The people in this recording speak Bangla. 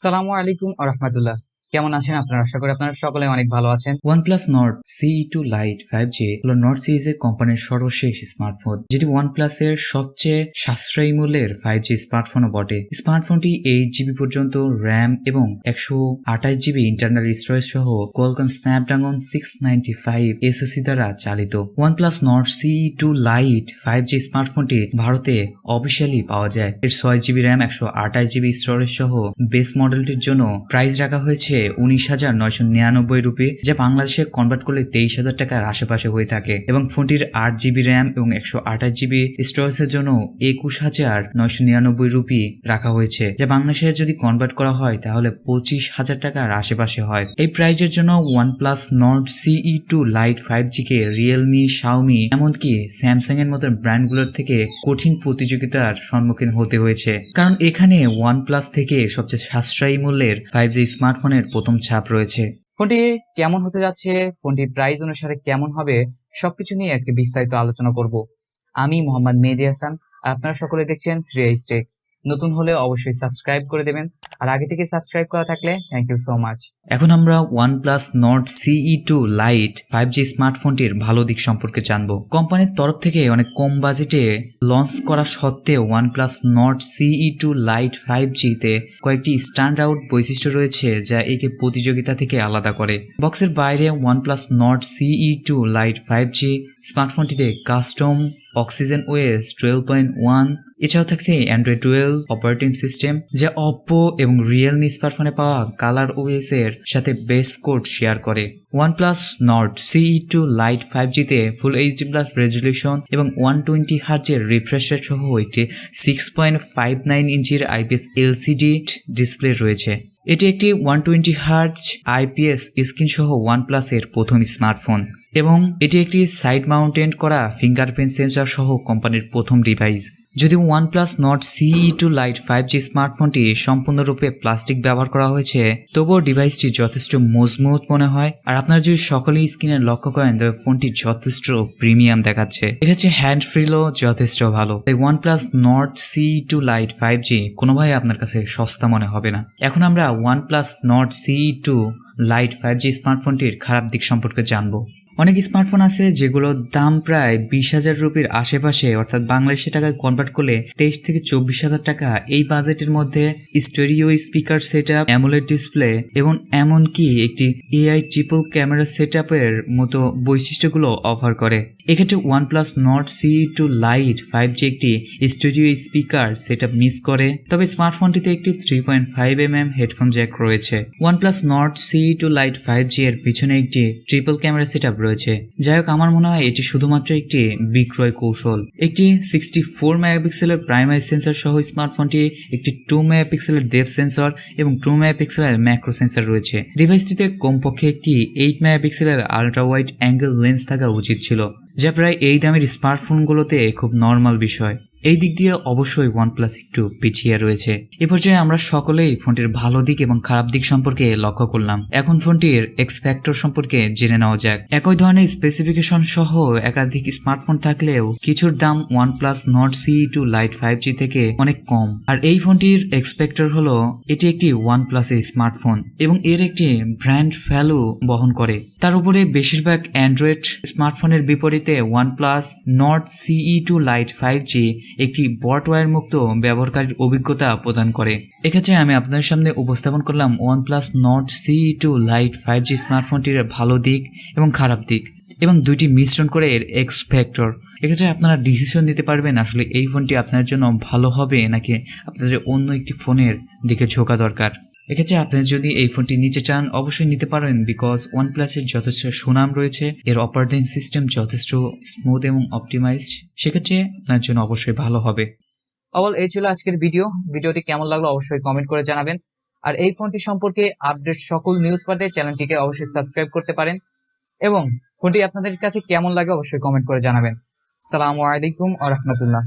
সালামু আলাইকুম রাহমাতুল্লাহ। কেমন আছেন আপনারা? আশা করি আপনারা সকলে অনেক ভালো আছেন। OnePlus Nord CE2 Lite 5G হলো নর্ড সিরিজের কোম্পানির সর্বশেষ স্মার্টফোন, যেটি OnePlus এর সবচেয়ে সাশ্রয়ী মূল্যের 5G স্মার্টফোনও বটে। স্মার্টফোনটি 8GB পর্যন্ত র্যাম এবং 128GB ইন্টারনাল স্টোরেজ সহ Qualcomm Snapdragon 695 SoC দ্বারা চালিত। OnePlus Nord CE2 Lite 5G স্মার্টফোনটি ভারতে অফিসিয়ালি পাওয়া যায়। এর 6GB র্যাম 128GB স্টোরেজ সহ বেস মডেলটির জন্য প্রাইস রাখা হয়েছে 19,999 রুপি, যা বাংলাদেশে কনভার্ট করলে 23,000 টাকার আশেপাশে হয়ে থাকে। এবং ফোনটির 8GB র্যাম এবং 128GB স্টোরেজের জন্য 21,999 রুপি রাখা হয়েছে, যা বাংলাদেশে যদি কনভার্ট করা হয় তাহলে 25,000 টাকার আশেপাশে হয়। এই প্রাইজের জন্য OnePlus Nord CE2 Lite 5G কে রিয়েলমি, শাওমি এমনকি স্যামসাং এর মতো ব্র্যান্ডগুলোর থেকে কঠিন প্রতিযোগিতার সম্মুখীন হতে হয়েছে, কারণ এখানে OnePlus থেকে সবচেয়ে সাশ্রয়ী মূল্যের 5G স্মার্টফোনের প্রথম ছাপ রয়েছে। ফোনটি কেমন হতে যাচ্ছে, ফোনটির প্রাইস অনুসারে কেমন হবে, সবকিছু নিয়ে আজকে বিস্তারিত আলোচনা করব। আমি মোহাম্মদ মেহেদী হাসান, আর আপনারা সকলে দেখছেন 3i Tech। নতুন হলে অবশ্যই সাবস্ক্রাইব করে দেবেন, আর আগে থেকে সাবস্ক্রাইব করা থাকলে থ্যাংক ইউ সো মাচ। এখন আমরা OnePlus Nord CE2 Lite 5G স্মার্টফোনটির ভালো দিক সম্পর্কে জানব। কোম্পানির তরফ থেকে অনেক কম বাজেটে লঞ্চ করা সত্ত্বেও OnePlus Nord CE2 Lite 5G তে কয়েকটি স্ট্যান্ড আউট বৈশিষ্ট্য রয়েছে যা একে প্রতিযোগিতা থেকে আলাদা করে। বক্সের বাইরে OnePlus Nord CE2 Lite 5G স্মার্টফোনটিতে কাস্টম অক্সিজেন ওএস 12.1, এছাড়াও থাকছে অ্যান্ড্রয়েড 12 অপারেটিং সিস্টেম, যা অপ্পো এবং রিয়েলমি স্মার্টফোনে পাওয়া কালার ওএস এর সাথে বেস কোড শেয়ার করে। OnePlus Nord CE2 Lite 5G তে ফুল HD+ রেজলিউশন এবং 120Hz এর রিফ্রেশ রেট সহ একটি 6.59 ইঞ্চির IPS LCD ডিসপ্লে রয়েছে। এটি একটি 120Hz IPS স্ক্রিন সহ OnePlus এর প্রথম স্মার্টফোন, এবং এটি একটি সাইড মাউন্টেড করা ফিঙ্গারপ্রিন্ট সেন্সর সহ কোম্পানির প্রথম ডিভাইস। যদিও OnePlus Nord CE2 Lite 5G স্মার্টফোনটি সম্পূর্ণরূপে প্লাস্টিক ব্যবহার করা হয়েছে, তবুও ডিভাইসটি যথেষ্ট মজবুত মনে হয়। আর আপনারা যদি সকলেই স্ক্রিনে লক্ষ্য করেন তবে ফোনটি যথেষ্ট প্রিমিয়াম দেখাচ্ছে। এক্ষেত্রে হ্যান্ড ফ্রিলও যথেষ্ট ভালো, তাই OnePlus Nord CE2 Lite 5G কোনোভাবে আপনার কাছে সস্তা মনে হবে না। এখন আমরা OnePlus Nord CE2 Lite 5G স্মার্টফোনটির খারাপ দিক সম্পর্কে জানবো। অনেক স্মার্টফোন আছে যেগুলোর দাম প্রায় 20,000 রুপির আশেপাশে, অর্থাৎ বাংলাদেশি টাকায় কনভার্ট করলে 23 থেকে 24,000 টাকা। এই বাজেটের মধ্যে stereo speaker setup, AMOLED display এবং এমনকি একটি AI ট্রিপল ক্যামেরা সেটআপের মতো বৈশিষ্ট্যগুলো অফার করে। এক্ষেত্রে OnePlus Nord CE2 Lite 5G একটি স্টুডিও স্পিকার সেটআপ মিস করে, তবে স্মার্টফোনটিতে একটি 3.5mm হেডফোন জ্যাক রয়েছে। OnePlus Nord CE2 Lite 5G এর পিছনে একটি ট্রিপল ক্যামেরা সেটআপ রয়েছে। যাই হোক, আমার মনে হয় এটি শুধুমাত্র একটি বিক্রয় কৌশল। একটি 64 মেগাপিক্সেলের প্রাইমারি সেন্সর সহ স্মার্টফোনটি একটি 2 মেগাপিক্সেলের ডেপথ সেন্সর এবং 2 মেগাপিক্সেলের ম্যাক্রো সেন্সর রয়েছে। ডিভাইসটিতে কমপক্ষে একটি 8 মেগাপিক্সেলের আল্ট্রা ওয়াইড অ্যাঙ্গেল লেন্স থাকা উচিত ছিল, যা প্রায় এই দামের স্মার্টফোনগুলোতে খুব নর্মাল বিষয়। এই দিক দিয়ে অবশ্যই OnePlus একটু পিছিয়ে রয়েছে। এ পর্যায়ে আমরা সকলেই ফোনটির ভালো দিক এবং খারাপ দিক সম্পর্কে লক্ষ্য করলাম। এখন ফোনটির এক্স ফ্যাক্টর সম্পর্কে জেনে নেওয়া যাক। একই ধরনের স্পেসিফিকেশন সহ একাধিক স্মার্টফোন থাকলেও কিছুর দাম OnePlus Nord CE2 Lite 5G থেকে অনেক কম। আর এই ফোনটির এক্স ফ্যাক্টর হলো এটি একটি OnePlus এর স্মার্টফোন এবং এর একটি ব্র্যান্ড ভ্যালু বহন করে। তার উপরে বেশিরভাগ অ্যান্ড্রয়েড স্মার্টফোনের বিপরীতে OnePlus Nord CE2 Lite 5G একটি বটওয়্যার মুক্ত ব্যবহারকারীর অভিজ্ঞতা প্রদান করে। এক্ষেত্রে আমি আপনাদের সামনে উপস্থাপন করলাম OnePlus Nord CE2 Lite 5G স্মার্টফোনটির ভালো দিক এবং খারাপ দিক, এবং দুইটি মিশ্রণ করে এর এক্স ফ্যাক্টর। এক্ষেত্রে আপনারা ডিসিশন নিতে পারবেন আসলে এই ফোনটি আপনাদের জন্য ভালো হবে নাকি আপনাদের অন্য একটি ফোনের দিকে ঝোঁকা দরকার। এক্ষেত্রে আপনি যদি এই ফোনটি নিতে চান অবশ্যই নিতে পারেন, বিকজ OnePlus এর যথেষ্ট সুনাম রয়েছে, এর অপারেটিং সিস্টেম যথেষ্ট স্মুথ এবং অপটিমাইজড, সেক্ষেত্রে আপনার জন্য অবশ্যই ভালো হবে। এই ছিল আজকের ভিডিওটি কেমন লাগলো অবশ্যই কমেন্ট করে জানাবেন। আর এই ফোনটি সম্পর্কে আপডেট সকল নিউজ পেতে চ্যানেলটিকে অবশ্যই সাবস্ক্রাইব করতে পারেন, এবং ফোনটি আপনাদের কাছে কেমন লাগে অবশ্যই কমেন্ট করে জানাবেন। আসসালামু আলাইকুম রাহমাতুল্লাহ।